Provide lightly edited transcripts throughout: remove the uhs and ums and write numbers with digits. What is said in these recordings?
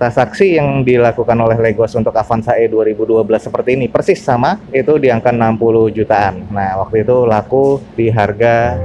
transaksi yang dilakukan oleh Legos untuk Avanza E 2012 seperti ini persis sama, itu di angka 60 jutaan. Nah, waktu itu laku di harga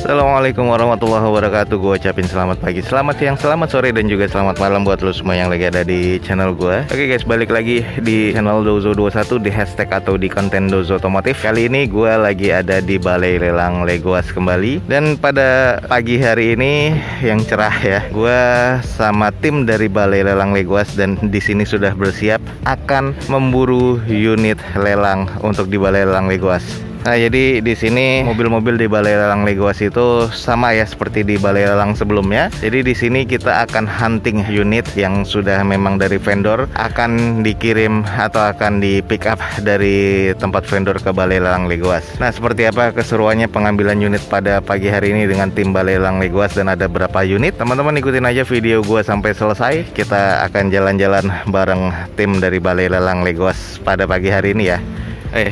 Assalamualaikum warahmatullahi wabarakatuh. Gue ucapin selamat pagi, selamat siang, selamat sore, dan juga selamat malam buat lo semua yang lagi ada di channel gue. Oke guys, balik lagi di channel Dozo21 di hashtag atau di konten Dozo Otomotif. Kali ini gue lagi ada di Balai Lelang Legos kembali. Dan pada pagi hari ini yang cerah ya, gue sama tim dari Balai Lelang Legos dan di sini sudah bersiap akan memburu unit lelang untuk di Balai Lelang Legos. Nah, jadi di sini mobil-mobil di Balai Lelang Legos itu sama ya seperti di Balai Lelang sebelumnya. Jadi di sini kita akan hunting unit yang sudah memang dari vendor, akan dikirim atau akan di pick up dari tempat vendor ke Balai Lelang Legos. Nah, seperti apa keseruannya pengambilan unit pada pagi hari ini dengan tim Balai Lelang Legos dan ada berapa unit? Teman-teman ikutin aja video gue sampai selesai. Kita akan jalan-jalan bareng tim dari Balai Lelang Legos pada pagi hari ini ya.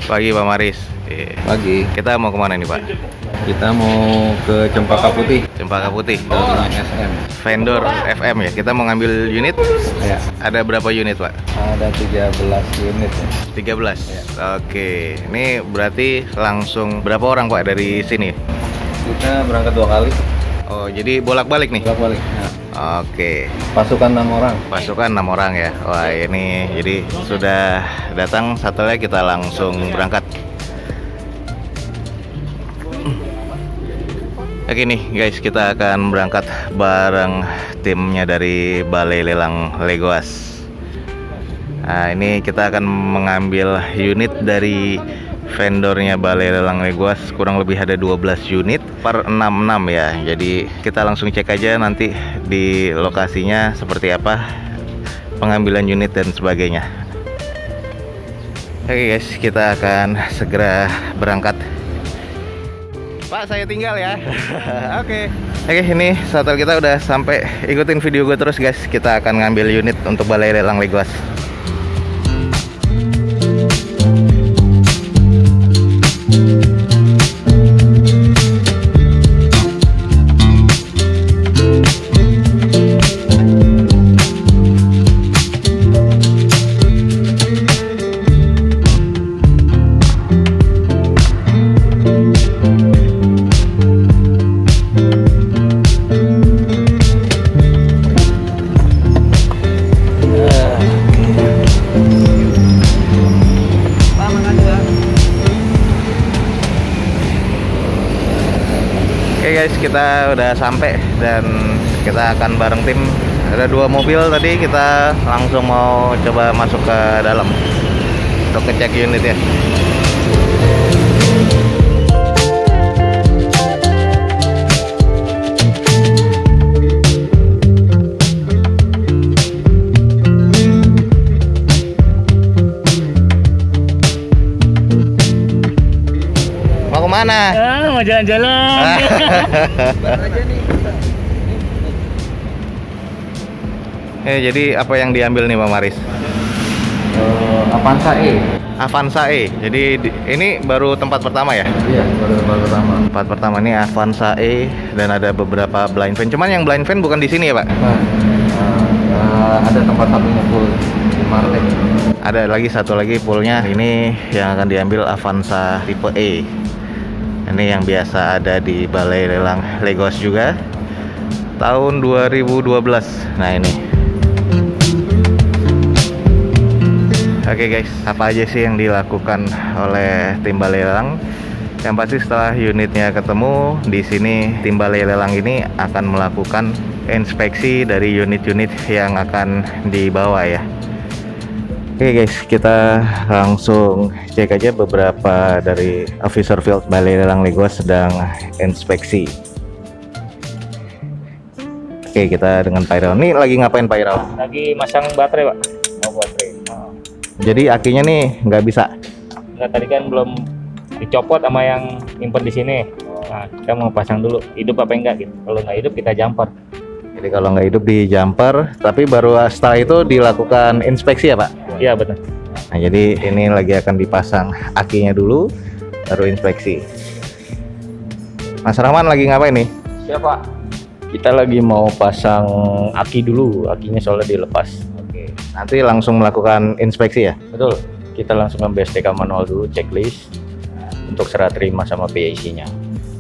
Pagi Pak Maris. Pagi. Kita mau kemana nih Pak? Kita mau ke Cempaka Putih. Cempaka Putih. SM. Vendor FM ya. Kita mau ngambil unit. Ya. Ada berapa unit Pak? Ada 13 unit ya. 13. Ya. Oke. Ini berarti langsung berapa orang Pak dari sini? Kita berangkat 2 kali. Oh, jadi bolak-balik nih? Bolak-balik. Ya. Oke. Pasukan 6 orang. Pasukan 6 orang ya. Wah, ini jadi sudah datang shuttle-nya, kita langsung berangkat. Oke nih guys, kita akan berangkat bareng timnya dari Balai Lelang Legos. Nah, ini kita akan mengambil unit dari vendornya Balai Lelang Legos, kurang lebih ada 12 unit per 66 ya. Jadi kita langsung cek aja nanti di lokasinya seperti apa pengambilan unit dan sebagainya. Oke guys, kita akan segera berangkat. Pak, saya tinggal ya. Oke, ini shuttle kita udah sampai. Ikutin video gue terus guys. Kita akan ngambil unit untuk Balai Lelang Legos. Oke guys, kita udah sampai dan kita akan bareng tim. Ada 2 mobil tadi, kita langsung mau coba masuk ke dalam untuk ngecek unit ya. Mau kemana? Mau jalan-jalan. Jadi apa yang diambil nih Pak Maris? Avanza E. Avanza E. Jadi ini baru tempat pertama ya? Iya, baru tempat pertama. Tempat pertama ini Avanza E dan ada beberapa blind van. Cuman yang blind van bukan di sini ya Pak? Ada tempat satunya full di Martek. Ada lagi satu lagi poolnya. Ini yang akan diambil Avanza tipe E. Ini yang biasa ada di Balai Lelang Legos juga tahun 2012. Nah ini. Oke guys, apa aja sih yang dilakukan oleh tim Balai Lelang? Yang pasti setelah unitnya ketemu, di sini tim Balai Lelang ini akan melakukan inspeksi dari unit-unit yang akan dibawa ya. Oke guys, kita langsung cek aja beberapa dari officer field Balai Lelang Legos sedang inspeksi. Oke, kita dengan Pak Irawan. Nih lagi ngapain Pak Irawan? Lagi masang baterai Pak. Mau baterai. Jadi akinya nih nggak bisa? Nggak, tadi kan belum dicopot sama yang nyimpen di sini. Nah, kita mau pasang dulu. Hidup apa enggak gitu. Kalau nggak hidup kita jumper. Jadi kalau nggak hidup di jumper, tapi baru setelah itu dilakukan inspeksi ya Pak? Iya betul. Nah, jadi ini lagi akan dipasang akinya dulu, baru inspeksi. Mas Rahman lagi ngapain nih? Siapa? Kita lagi mau pasang aki dulu, akinya soalnya dilepas. Oke. Nanti langsung melakukan inspeksi ya? Betul. Kita langsung ambil STK manual dulu, checklist untuk serah terima sama PIC-nya.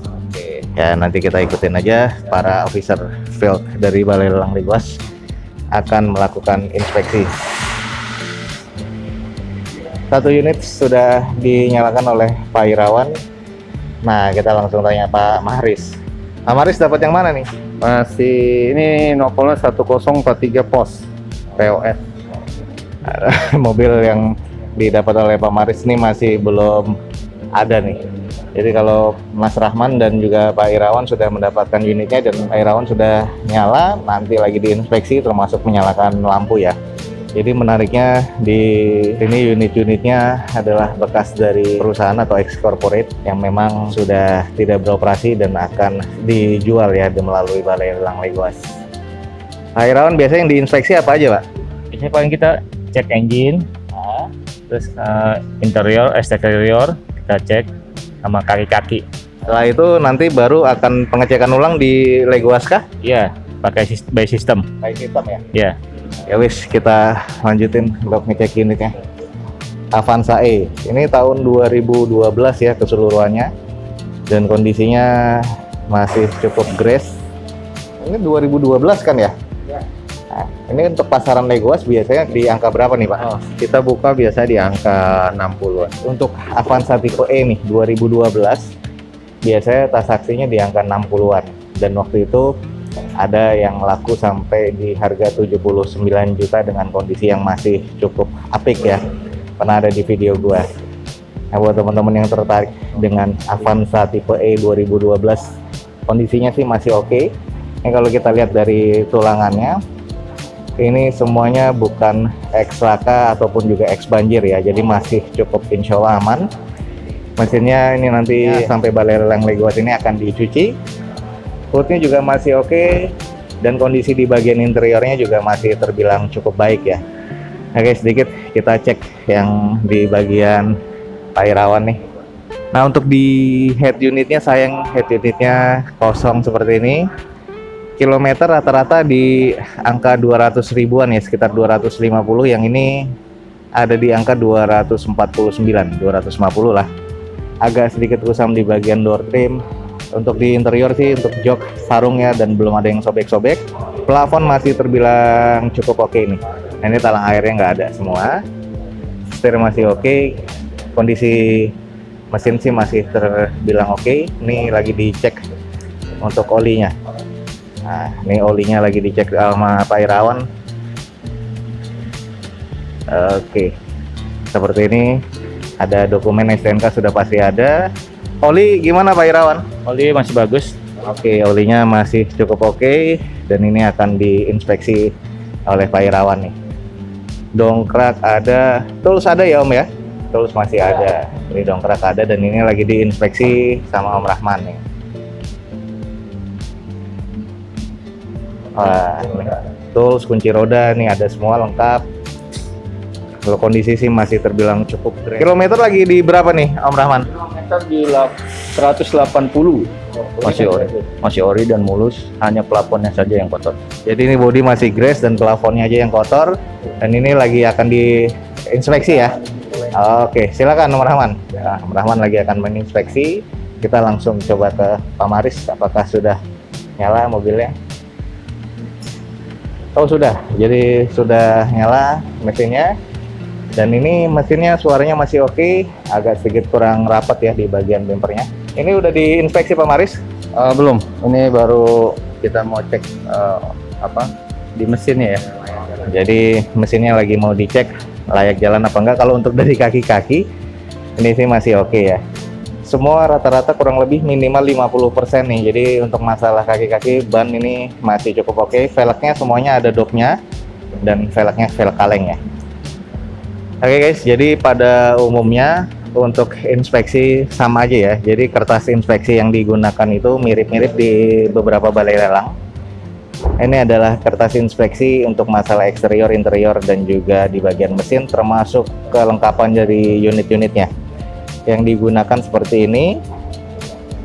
Oke. Ya nanti kita ikutin aja para officer field dari Balai Lelang Legoas akan melakukan inspeksi. Satu unit sudah dinyalakan oleh Pak Irawan. Nah, kita langsung tanya Pak Mahris. Pak Mahris dapat yang mana nih? Masih ini nopolnya 1043 pos POS. Mobil yang didapat oleh Pak Mahris ini masih belum ada nih. Jadi kalau Mas Rahman dan juga Pak Irawan sudah mendapatkan unitnya dan Pak Irawan sudah nyala, nanti lagi diinspeksi termasuk menyalakan lampu ya. Jadi menariknya di sini unit-unitnya adalah bekas dari perusahaan atau ex-corporate yang memang sudah tidak beroperasi dan akan dijual ya melalui Balai Lelang Legoas. Pak Irawan biasanya yang diinspeksi apa aja Pak? Biasanya paling kita cek engine, terus interior, exterior kita cek sama kaki-kaki. Setelah itu nanti baru akan pengecekan ulang di Legoas kah? Iya, pakai by system. By system ya? Iya. Ya wis, kita lanjutin untuk ngecek unitnya. Avanza E ini tahun 2012 ya keseluruhannya dan kondisinya masih cukup grace. Ini 2012 kan ya? Nah, ini untuk pasaran Legoas biasanya di angka berapa nih Pak? Kita buka biasa di angka 60-an. Untuk Avanza tipe E nih 2012 biasanya transaksinya di angka 60-an dan waktu itu ada yang laku sampai di harga 79 juta dengan kondisi yang masih cukup apik ya. Pernah ada di video gua. Nah, buat teman-teman yang tertarik dengan Avanza tipe E 2012 kondisinya sih masih oke. Ini kalau kita lihat dari tulangannya ini semuanya bukan ex laka ataupun juga ex banjir ya. Jadi masih cukup insya Allah aman. Mesinnya ini nanti sampai Balai Lelang Legoas ini akan dicuci. Hoodnya juga masih oke dan kondisi di bagian interiornya juga masih terbilang cukup baik ya. Oke, sedikit kita cek yang di bagian Pak Irawan nih. Nah, untuk di head unitnya sayang head unitnya kosong seperti ini. Kilometer rata-rata di angka 200 ribuan ya, sekitar 250. Yang ini ada di angka 249, 250 lah. Agak sedikit kusam di bagian door trim. Untuk di interior sih untuk jok sarungnya dan belum ada yang sobek-sobek. Plafon masih terbilang cukup oke nih. Nah, ini talang airnya nggak ada semua. Setir masih oke. Kondisi mesin sih masih terbilang oke. Ini lagi dicek untuk olinya. Nah, ini olinya lagi dicek sama Pak Irawan. Oke, seperti ini. Ada dokumen STNK sudah pasti ada. Oli gimana Pak Irawan? Oli masih bagus. Oke, olinya masih cukup oke dan ini akan diinspeksi oleh Pak Irawan nih. Dongkrak ada, tools ada ya Om ya? Tools masih ada. Ini dongkrak ada dan ini lagi diinspeksi sama Om Rahman nih. Wah, ini tools, kunci roda nih ada semua lengkap. Kalau kondisi sih masih terbilang cukup keren. Kilometer lagi di berapa nih Om Rahman? Kilometer di 180. Masih ori dan mulus, hanya plafonnya saja yang kotor. Jadi ini bodi masih grace dan plafonnya aja yang kotor. Dan ini lagi akan diinspeksi ya. Oke, silakan Om Rahman. Nah, Om Rahman lagi akan menginspeksi. Kita langsung coba ke Pak Maris, apakah sudah nyala mobilnya? Oh sudah, jadi sudah nyala mesinnya. Dan ini mesinnya suaranya masih oke, agak sedikit kurang rapat ya di bagian bempernya. Ini udah diinspeksi Pak Maris? Belum, ini baru kita mau cek di mesinnya ya. Jadi mesinnya lagi mau dicek layak jalan apa enggak. Kalau untuk dari kaki-kaki ini sih masih oke ya. Semua rata-rata kurang lebih minimal 50% nih. Jadi untuk masalah kaki-kaki ban ini masih cukup oke. Velgnya semuanya ada dopnya dan velgnya velg kaleng ya. Oke guys, jadi pada umumnya untuk inspeksi sama aja ya. Jadi kertas inspeksi yang digunakan itu mirip-mirip di beberapa balai lelang. Ini adalah kertas inspeksi untuk masalah eksterior, interior, dan juga di bagian mesin, termasuk kelengkapan dari unit-unitnya. Yang digunakan seperti ini.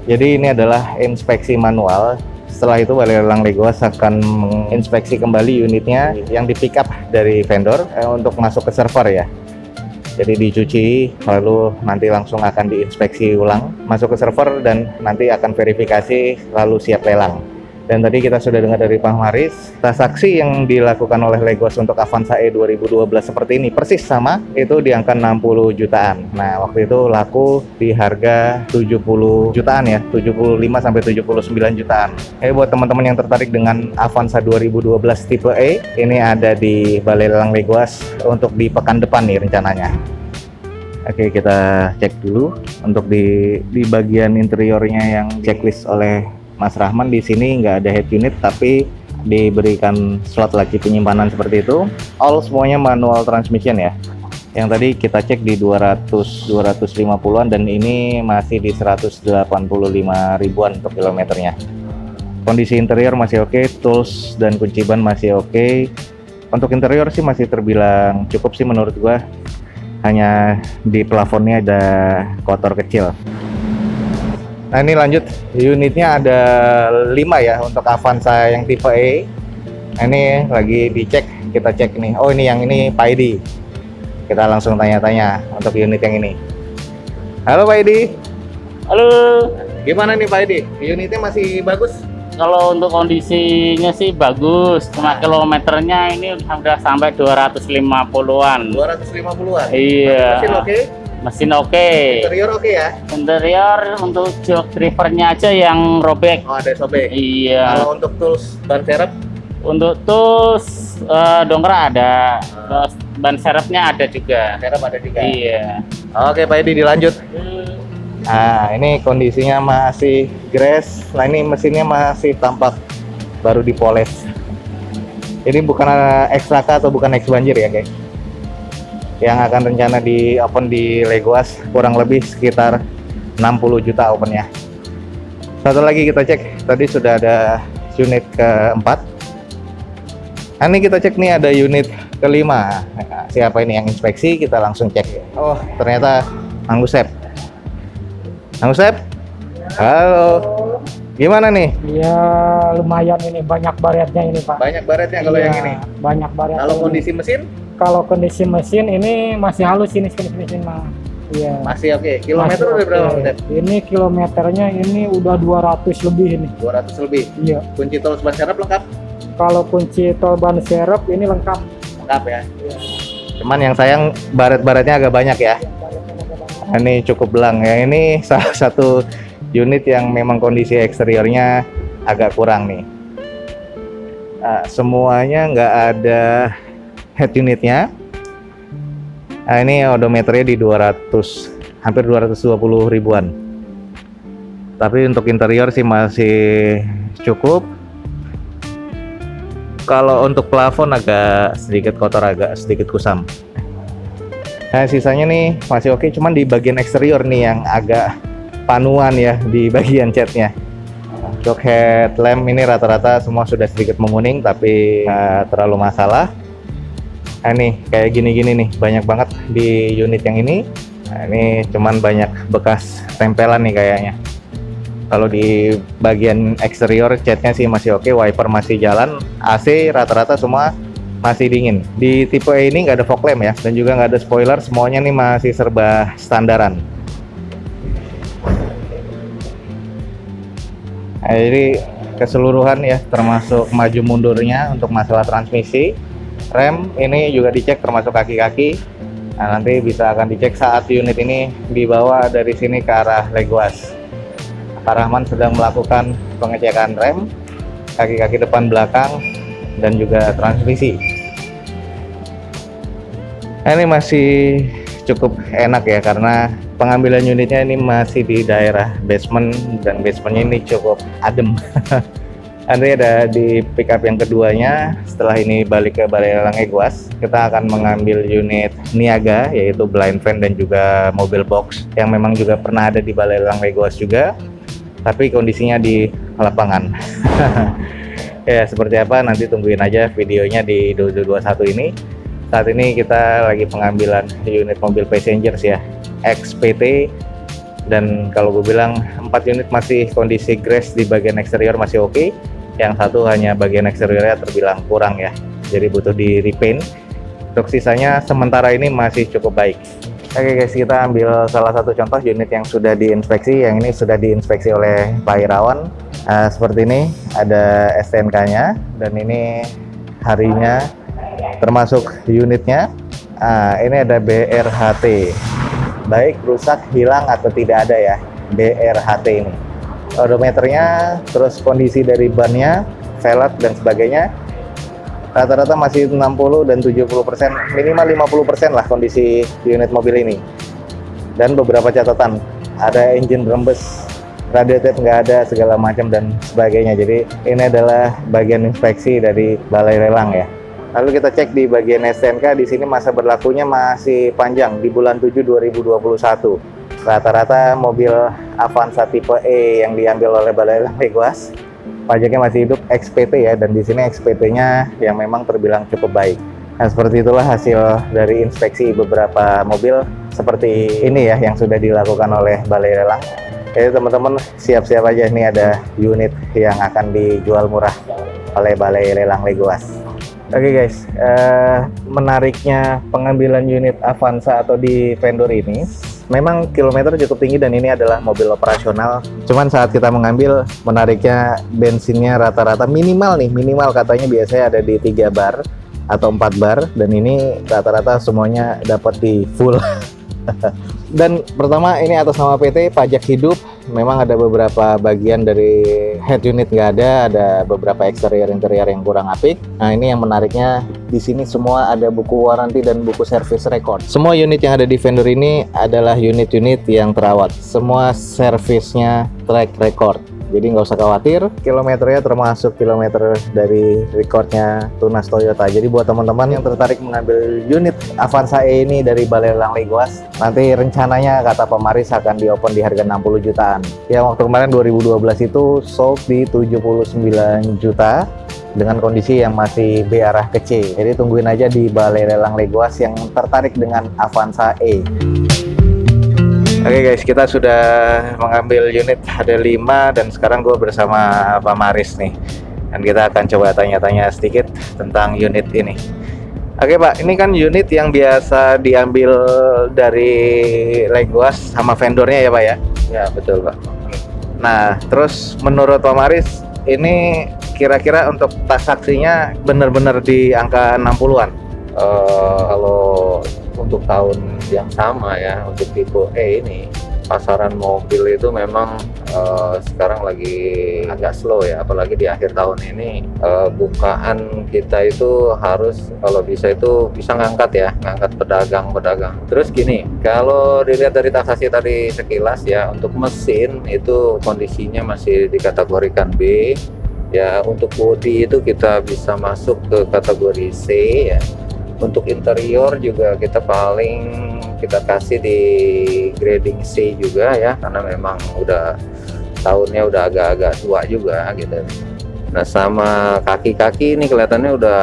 Jadi ini adalah inspeksi manual. Setelah itu Balai Lelang Legoas akan menginspeksi kembali unitnya yang di pick up dari vendor untuk masuk ke server ya. Jadi dicuci, lalu nanti langsung akan diinspeksi ulang, masuk ke server dan nanti akan verifikasi lalu siap lelang. Dan tadi kita sudah dengar dari Pak Maris, transaksi yang dilakukan oleh Legoas untuk Avanza E 2012 seperti ini persis sama, itu di angka 60 jutaan. Nah, waktu itu laku di harga 70 jutaan ya, 75 sampai 79 jutaan. Buat teman-teman yang tertarik dengan Avanza 2012 tipe E, ini ada di Balai Lelang Legoas untuk di pekan depan nih rencananya. Oke, kita cek dulu untuk di bagian interiornya yang checklist oleh Mas Rahman. Di sini nggak ada head unit tapi diberikan slot laci penyimpanan seperti itu. All semuanya manual transmission ya. Yang tadi kita cek di 250-an dan ini masih di 185 ribuan untuk kilometernya. Kondisi interior masih oke, tools dan kunci ban masih oke. Untuk interior sih masih terbilang cukup sih menurut gua. Hanya di plafonnya ada kotor kecil. Nah, ini lanjut, unitnya ada 5 ya untuk Avanza yang tipe E. Nah, ini lagi dicek, kita cek nih. Oh, ini yang ini Pak Edi. Kita langsung tanya-tanya untuk unit yang ini. Halo Pak Edi. Halo. Gimana nih Pak Edi? Unitnya masih bagus? Kalau untuk kondisinya sih bagus, cuma kilometernya ini udah sampai 250-an. 250-an? Iya. Mesin oke? Mesin oke. Interior oke ya? Interior untuk jok drivernya aja yang robek. Oh, ada sobek? Iya. Kalau untuk tools ban serep? Untuk tools dongkrak ada, terus ban serepnya ada juga. Serep ada juga? Iya. Oke Pak Edi, dilanjut. Nah, ini kondisinya masih grass. Nah, ini mesinnya masih tampak baru dipoles. Ini bukan X-Raka atau bukan X banjir ya guys. Yang akan rencana di open di Legoas kurang lebih sekitar 60 juta opennya. Satu lagi kita cek, tadi sudah ada unit keempat. Nah, ini kita cek nih ada unit kelima. Nah, siapa ini yang inspeksi? Kita langsung cek. Oh, ternyata Mang Usep. Mang Usep? Halo. Gimana nih? Ya lumayan ini, banyak baretnya ini Pak. Banyak baretnya kalau yang ini? Banyak baret. Kalau kondisi mesin? Kalau kondisi mesin ini masih halus ini mesin mah. Iya. Masih oke. Kilometer Masih udah berapa? oke. Ini kilometernya ini udah 200 lebih ini. 200 lebih? Iya. Kunci tol ban serep lengkap? Kalau kunci tol ban serep ini lengkap. Lengkap ya? Iya. Cuman yang sayang baret-baretnya agak banyak ya? Ini cukup belang ya. Ini salah satu unit yang memang kondisi eksteriornya agak kurang nih. Nah, semuanya nggak ada head unitnya. Nah, ini odometernya di 200, hampir 220 ribuan. Tapi untuk interior sih masih cukup. Kalau untuk plafon agak sedikit kotor, agak sedikit kusam. Nah, sisanya nih masih oke, cuman di bagian eksterior nih yang agak panuan ya di bagian catnya. Untuk headlamp ini rata-rata semua sudah sedikit menguning, tapi nggak terlalu masalah. Nah, nih kayak gini-gini nih banyak banget di unit yang ini. Nah, ini cuman banyak bekas tempelan nih kayaknya. Kalau di bagian eksterior catnya sih masih oke, wiper masih jalan, AC rata-rata semua masih dingin. Di tipe E ini nggak ada fog lamp ya, dan juga nggak ada spoiler, semuanya nih masih serba standaran. Nah, jadi keseluruhan ya, termasuk maju mundurnya untuk masalah transmisi. Rem ini juga dicek termasuk kaki-kaki. Nah, nanti bisa akan dicek saat unit ini dibawa dari sini ke arah Legoas. Pak Rahman sedang melakukan pengecekan rem, kaki-kaki depan belakang, dan juga transmisi. Nah, ini masih cukup enak ya, karena pengambilan unitnya ini masih di daerah basement, dan basementnya ini cukup adem. Nanti ada di pickup yang keduanya. Setelah ini balik ke Balai Lelang Legoas, kita akan mengambil unit niaga, yaitu blind van dan juga mobil box yang memang juga pernah ada di Balai Lelang Legoas juga, tapi kondisinya di lapangan. Ya, seperti apa nanti tungguin aja videonya di Dozo 21 ini. Saat ini kita lagi pengambilan unit mobil passengers ya, XPT Dan kalau gue bilang 4 unit masih kondisi grace di bagian eksterior masih oke. Yang satu hanya bagian eksteriornya terbilang kurang ya, jadi butuh di repaint. Untuk sisanya sementara ini masih cukup baik. Oke guys, kita ambil salah satu contoh unit yang sudah diinspeksi. Yang ini sudah diinspeksi oleh Pak Irawan. Seperti ini, ada STNK-nya dan ini harinya termasuk unitnya. Ini ada BRHT, baik rusak, hilang atau tidak ada ya, BRHT ini. Odometernya, terus kondisi dari bannya, velg dan sebagainya, rata-rata masih 60 dan 70%, minimal 50% lah kondisi unit mobil ini. Dan beberapa catatan, ada engine rembes, radiator nggak ada, segala macam dan sebagainya. Jadi ini adalah bagian inspeksi dari Balai Lelang ya. Lalu kita cek di bagian STNK. Di sini masa berlakunya masih panjang, di bulan 7 2021. Rata-rata mobil Avanza tipe E yang diambil oleh Balai Lelang Legoas pajaknya masih hidup XPT ya, dan di sini XPT-nya yang memang terbilang cukup baik. Nah, seperti itulah hasil dari inspeksi beberapa mobil seperti ini ya yang sudah dilakukan oleh Balai Lelang. Jadi teman-teman siap-siap aja, ini ada unit yang akan dijual murah oleh Balai Lelang Legoas. Oke guys, menariknya pengambilan unit Avanza atau di vendor ini, memang kilometer cukup tinggi dan ini adalah mobil operasional. Cuman saat kita mengambil, menariknya bensinnya rata-rata minimal katanya biasanya ada di 3 bar atau 4 bar, dan ini rata-rata semuanya dapat di full. Dan pertama ini atas nama PT Pajak Hidup. Memang ada beberapa bagian dari head unit nggak ada beberapa eksterior interior yang kurang apik. Nah, ini yang menariknya, di sini semua ada buku waranti dan buku service record. Semua unit yang ada di vendor ini adalah unit-unit yang terawat. Semua servisnya track record. Jadi nggak usah khawatir, kilometernya termasuk kilometer dari recordnya Tunas Toyota. Jadi buat teman-teman yang tertarik mengambil unit Avanza E ini dari Balai Lelang Legoas, nanti rencananya kata Pak Maris akan di-open di harga 60 jutaan. Yang waktu kemarin 2012 itu sold di 79 juta dengan kondisi yang masih B arah ke C. Jadi tungguin aja di Balai Lelang Legoas yang tertarik dengan Avanza E. Oke guys, kita sudah mengambil unit, ada 5, dan sekarang gue bersama Pak Maris nih, dan kita akan coba tanya-tanya sedikit tentang unit ini. Oke Pak, ini kan unit yang biasa diambil dari Legoas sama vendornya ya Pak ya? Ya betul Pak. Nah, terus menurut Pak Maris, ini kira-kira untuk transaksinya benar-benar di angka 60-an? Kalau untuk tahun yang sama ya, untuk tipe E ini, pasaran mobil itu memang sekarang lagi agak slow ya, apalagi di akhir tahun ini. Bukaan kita itu harus, kalau bisa itu bisa ngangkat pedagang-pedagang. Terus gini, kalau dilihat dari taksasi tadi sekilas ya, untuk mesin itu kondisinya masih dikategorikan B ya. Untuk bodi itu kita bisa masuk ke kategori C ya. Untuk interior juga kita kasih di grading C juga ya, karena memang tahunnya udah agak-agak tua juga gitu. Nah, sama kaki-kaki ini kelihatannya udah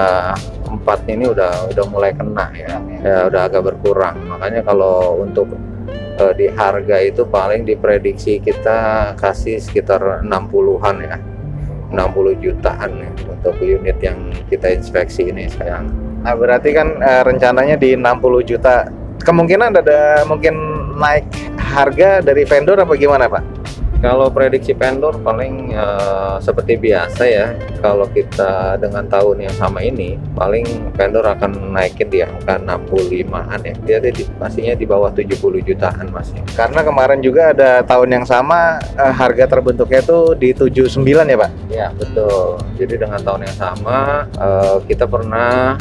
4 ini udah mulai kena ya, udah agak berkurang. Makanya kalau untuk di harga itu paling diprediksi kita kasih sekitar 60-an ya, 60 jutaan ya, untuk unit yang kita inspeksi ini sayang. Nah, berarti kan rencananya di 60 juta. Kemungkinan ada mungkin naik harga dari vendor apa gimana Pak? Kalau prediksi vendor paling seperti biasa ya. Kalau kita dengan tahun yang sama ini, paling vendor akan naikin di angka 65-an ya. Dia pastinya di bawah 70 jutaan masih. Karena kemarin juga ada tahun yang sama harga terbentuknya itu di 79 ya Pak? Ya betul. Jadi dengan tahun yang sama kita pernah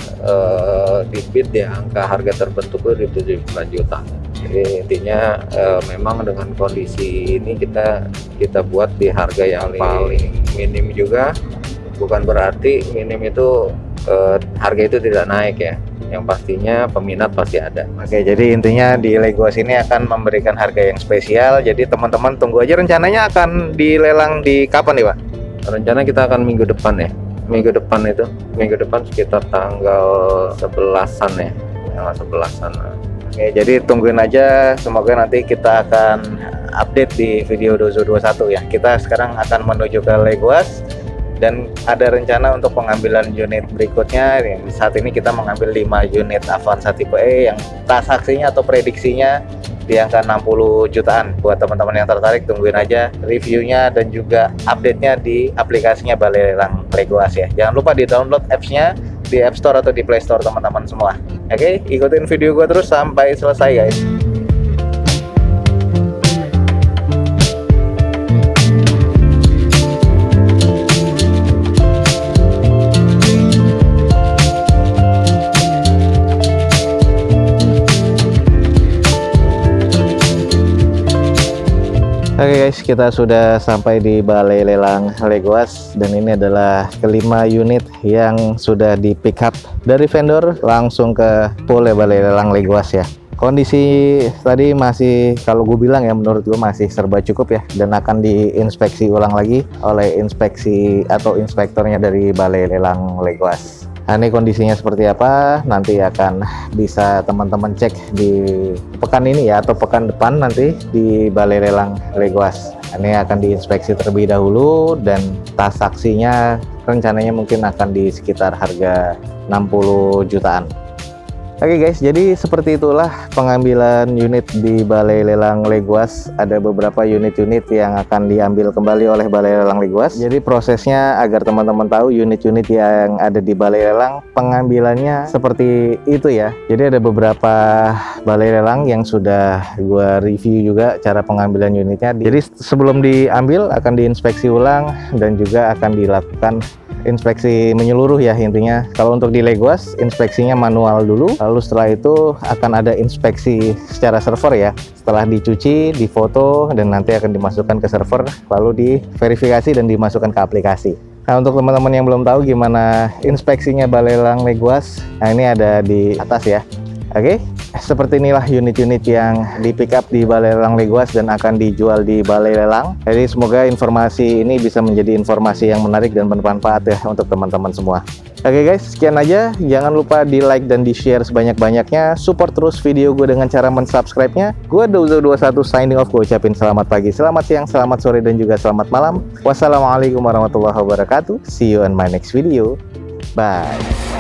di bid di angka harga terbentuk itu di 79 juta. Jadi intinya memang dengan kondisi ini kita buat di harga yang paling minim juga. Bukan berarti minim itu harga itu tidak naik ya. Yang pastinya peminat pasti ada. Oke, jadi intinya di Legoas ini akan memberikan harga yang spesial. Jadi teman-teman tunggu aja, rencananya akan dilelang di kapan nih Pak? Rencana kita akan minggu depan ya. Minggu depan sekitar tanggal 11-an ya. Tanggal 11-an. Oke, jadi tungguin aja, semoga nanti kita akan update di video Dozo 21 ya. Kita sekarang akan menuju ke Legoas dan ada rencana untuk pengambilan unit berikutnya. Saat ini kita mengambil 5 unit Avanza tipe E yang transaksinya atau prediksinya di angka 60 jutaan. Buat teman-teman yang tertarik, tungguin aja reviewnya dan juga update-nya di aplikasinya Balai Lelang Legoas ya. Jangan lupa di download apps-nya di App Store atau di Play Store teman-teman semua. Oke, ikutin video gue terus sampai selesai guys. Oke guys, kita sudah sampai di Balai Lelang Legoas dan ini adalah kelima unit yang sudah di pick up dari vendor langsung ke pool Balai Lelang Legoas ya. Kondisi tadi masih, kalau gue bilang ya, menurut gue masih serba cukup ya, dan akan diinspeksi ulang lagi oleh inspeksi atau inspektornya dari Balai Lelang Legoas. Nah, ini kondisinya seperti apa nanti akan bisa teman-teman cek di pekan ini ya, atau pekan depan nanti di Balai Lelang Legoas. Ini akan diinspeksi terlebih dahulu dan transaksinya rencananya mungkin akan di sekitar harga 60 jutaan. Oke guys, jadi seperti itulah pengambilan unit di Balai Lelang Legoas. Ada beberapa unit-unit yang akan diambil kembali oleh Balai Lelang Legoas. Jadi prosesnya agar teman-teman tahu unit-unit yang ada di Balai Lelang pengambilannya seperti itu ya. Jadi ada beberapa Balai Lelang yang sudah gua review juga cara pengambilan unitnya. Jadi sebelum diambil akan diinspeksi ulang dan juga akan dilakukan inspeksi menyeluruh ya intinya. Kalau untuk di Legoas inspeksinya manual dulu, lalu setelah itu akan ada inspeksi secara server ya. Setelah dicuci, difoto dan nanti akan dimasukkan ke server, lalu diverifikasi dan dimasukkan ke aplikasi. Nah, untuk teman-teman yang belum tahu gimana inspeksinya Balai Lelang Legoas, nah ini ada di atas ya. Oke, seperti inilah unit-unit yang di pick up di Balai Lelang Legoas dan akan dijual di Balai Lelang. Jadi semoga informasi ini bisa menjadi informasi yang menarik dan bermanfaat ya untuk teman-teman semua. Oke guys, sekian aja. Jangan lupa di like dan di share sebanyak-banyaknya. Support terus video gue dengan cara mensubscribe-nya. Gue Dozo21 signing off. Gue ucapin selamat pagi, selamat siang, selamat sore, dan juga selamat malam. Wassalamualaikum warahmatullahi wabarakatuh. See you on my next video. Bye.